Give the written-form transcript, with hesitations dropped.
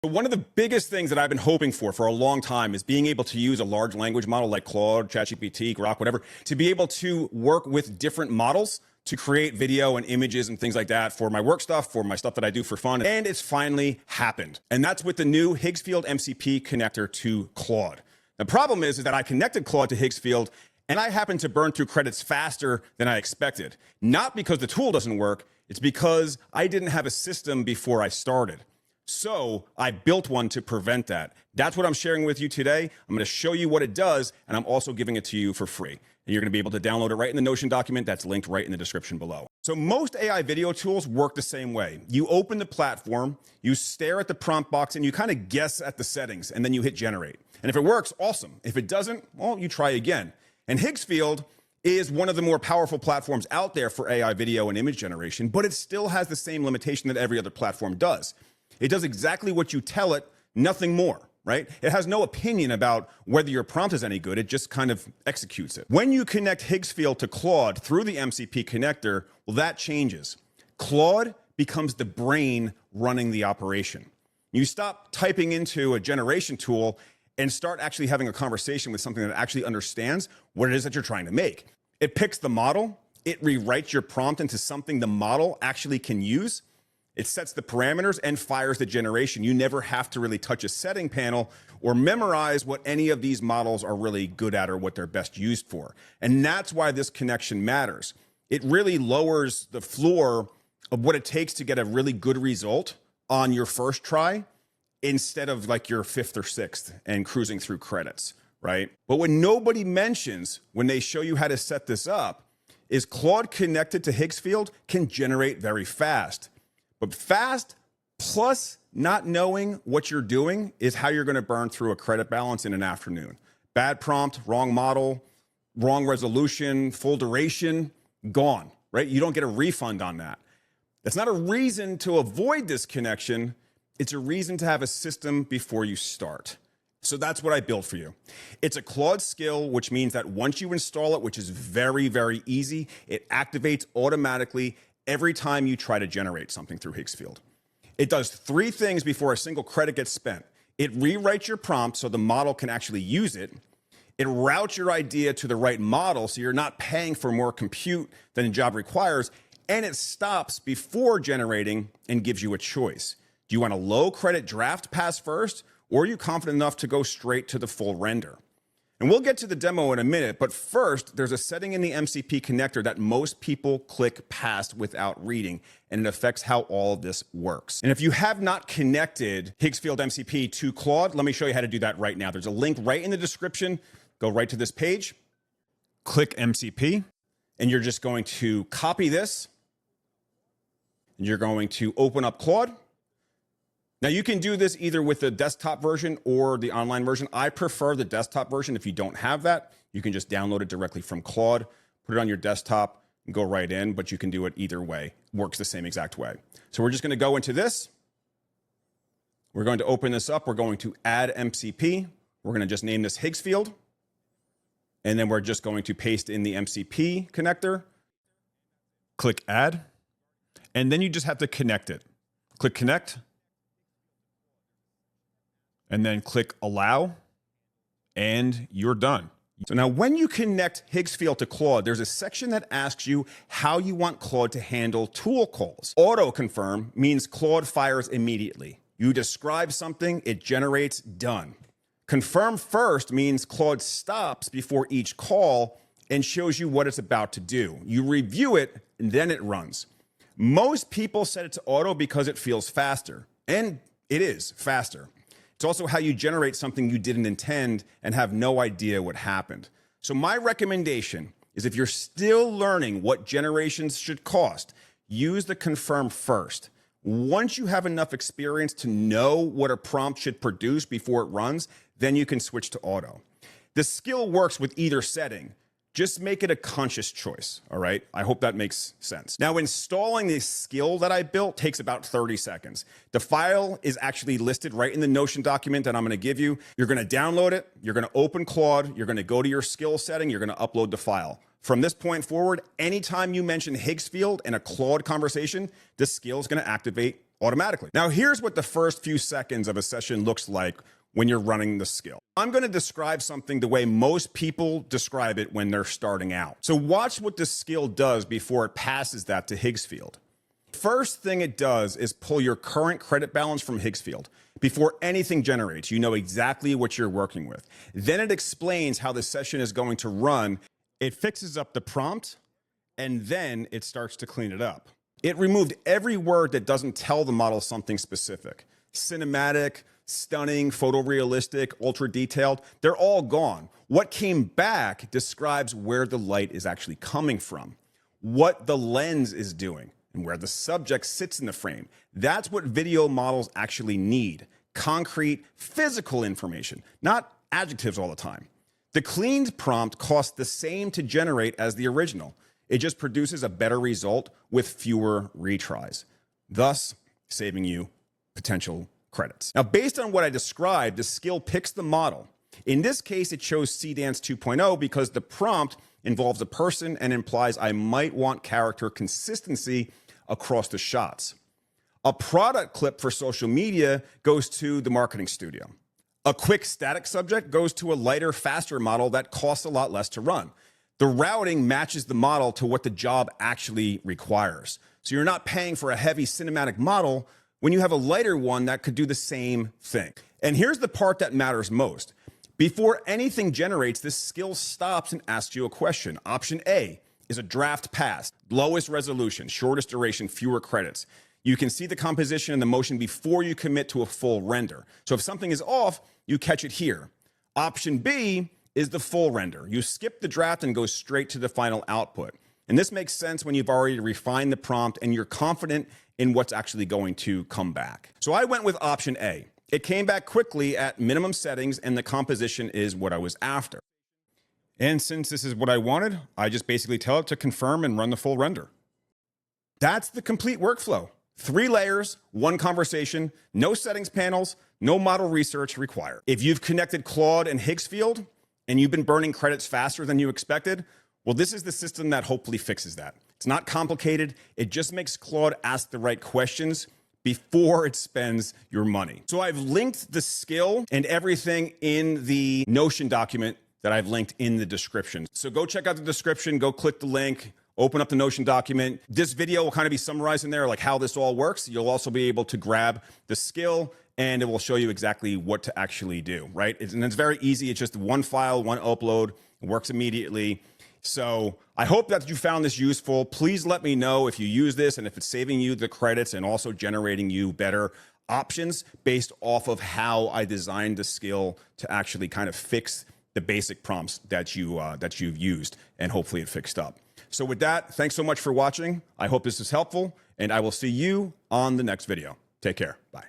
But one of the biggest things that I've been hoping for a long time is being able to use a large language model like Claude, ChatGPT, Grok, whatever, to be able to work with different models to create video and images and things like that for my work stuff, for my stuff that I do for fun. And it's finally happened. And that's with the new Higgsfield MCP connector to Claude. The problem is that I connected Claude to Higgsfield and I happened to burn through credits faster than I expected. Not because the tool doesn't work, it's because I didn't have a system before I started. So I built one to prevent that. That's what I'm sharing with you today. I'm going to show you what it does, and I'm also giving it to you for free. And you're going to be able to download it right in the Notion document that's linked right in the description below. So most AI video tools work the same way. You open the platform, you stare at the prompt box, and you kind of guess at the settings, and then you hit generate. And if it works, awesome. If it doesn't, well, you try again. And Higgsfield is one of the more powerful platforms out there for AI video and image generation, but it still has the same limitation that every other platform does. It does exactly what you tell it, nothing more, right? It has no opinion about whether your prompt is any good. It just kind of executes it. When you connect Higgsfield to Claude through the MCP connector, well, that changes. Claude becomes the brain running the operation. You stop typing into a generation tool and start actually having a conversation with something that actually understands what it is that you're trying to make. It picks the model, it rewrites your prompt into something the model actually can use. It sets the parameters and fires the generation. You never have to really touch a setting panel or memorize what any of these models are really good at or what they're best used for. And that's why this connection matters. It really lowers the floor of what it takes to get a really good result on your first try instead of like your fifth or sixth and cruising through credits, right? But what nobody mentions when they show you how to set this up is Claude connected to Higgsfield can generate very fast. But fast plus not knowing what you're doing is how you're going to burn through a credit balance in an afternoon. Bad prompt, wrong model, wrong resolution, full duration, gone, right? You don't get a refund on that. That's not a reason to avoid this connection. It's a reason to have a system before you start. So that's what I built for you. It's a Claude skill, which means that once you install it, which is very, very easy, it activates automatically every time you try to generate something through Higgsfield. It does three things before a single credit gets spent. It rewrites your prompt so the model can actually use it. It routes your idea to the right model so you're not paying for more compute than the job requires. And it stops before generating and gives you a choice. Do you want a low credit draft pass first, or are you confident enough to go straight to the full render? And we'll get to the demo in a minute, but first, there's a setting in the MCP connector that most people click past without reading, and it affects how all of this works. And if you have not connected Higgsfield MCP to Claude, let me show you how to do that right now. There's a link right in the description. Go right to this page, click MCP, and you're just going to copy this, and you're going to open up Claude. Now you can do this either with the desktop version or the online version. I prefer the desktop version. If you don't have that, you can just download it directly from Claude, put it on your desktop and go right in, but you can do it either way. Works the same exact way. So we're just going to go into this. We're going to open this up. We're going to add MCP. We're going to just name this Higgsfield. And then we're just going to paste in the MCP connector. Click add. And then you just have to connect it. Click connect. And then click allow, and you're done. So now when you connect Higgsfield to Claude, there's a section that asks you how you want Claude to handle tool calls. Auto confirm means Claude fires immediately. You describe something, it generates, done. Confirm first means Claude stops before each call and shows you what it's about to do. You review it, and then it runs. Most people set it to auto because it feels faster, and it is faster. It's also how you generate something you didn't intend and have no idea what happened. So my recommendation is if you're still learning what generations should cost, use the confirm first. Once you have enough experience to know what a prompt should produce before it runs, then you can switch to auto. The skill works with either setting. Just make it a conscious choice, all right? I hope that makes sense. Now, installing this skill that I built takes about 30 seconds. The file is actually listed right in the Notion document that I'm gonna give you. You're gonna download it, you're gonna open Claude, you're gonna go to your skill setting, you're gonna upload the file. From this point forward, anytime you mention Higgsfield in a Claude conversation, this skill is gonna activate automatically. Now, here's what the first few seconds of a session looks like when you're running the skill. I'm going to describe something the way most people describe it when they're starting out. So watch what the skill does before it passes that to Higgsfield. First thing it does is pull your current credit balance from Higgsfield. Before anything generates, you know exactly what you're working with. Then it explains how the session is going to run. It fixes up the prompt, and then it starts to clean it up. It removed every word that doesn't tell the model something specific. Cinematic, stunning, photorealistic, ultra detailed, they're all gone. What came back describes where the light is actually coming from, what the lens is doing, and where the subject sits in the frame. That's what video models actually need. Concrete, physical information, not adjectives all the time. The cleaned prompt costs the same to generate as the original. It just produces a better result with fewer retries, thus saving you potential credits. Now, based on what I described, the skill picks the model. In this case, it chose Seedance 2.0 because the prompt involves a person and implies I might want character consistency across the shots. A product clip for social media goes to the marketing studio. A quick static subject goes to a lighter, faster model that costs a lot less to run. The routing matches the model to what the job actually requires. So you're not paying for a heavy cinematic model when you have a lighter one that could do the same thing. And here's the part that matters most. Before anything generates, this skill stops and asks you a question. Option A is a draft pass, lowest resolution, shortest duration, fewer credits. You can see the composition and the motion before you commit to a full render. So if something is off, you catch it here. Option B is the full render. You skip the draft and go straight to the final output. And this makes sense when you've already refined the prompt and you're confident in what's actually going to come back. So I went with option A. It came back quickly at minimum settings and the composition is what I was after. And since this is what I wanted, I just basically tell it to confirm and run the full render. That's the complete workflow. 3 layers, 1 conversation, no settings panels, no model research required. If you've connected Claude and Higgsfield and you've been burning credits faster than you expected, well, this is the system that hopefully fixes that. It's not complicated. It just makes Claude ask the right questions before it spends your money. So I've linked the skill and everything in the Notion document that I've linked in the description. So go check out the description, go click the link, open up the Notion document. This video will kind of be summarized in there, like how this all works. You'll also be able to grab the skill and it will show you exactly what to actually do, right? And it's very easy. It's just 1 file, 1 upload. It works immediately. So I hope that you found this useful. Please let me know if you use this and if it's saving you the credits and also generating you better options based off of how I designed the skill to actually kind of fix the basic prompts that you've used, and hopefully it fixed up. So with that, thanks so much for watching. I hope this is helpful, and I will see you on the next video. Take care. Bye.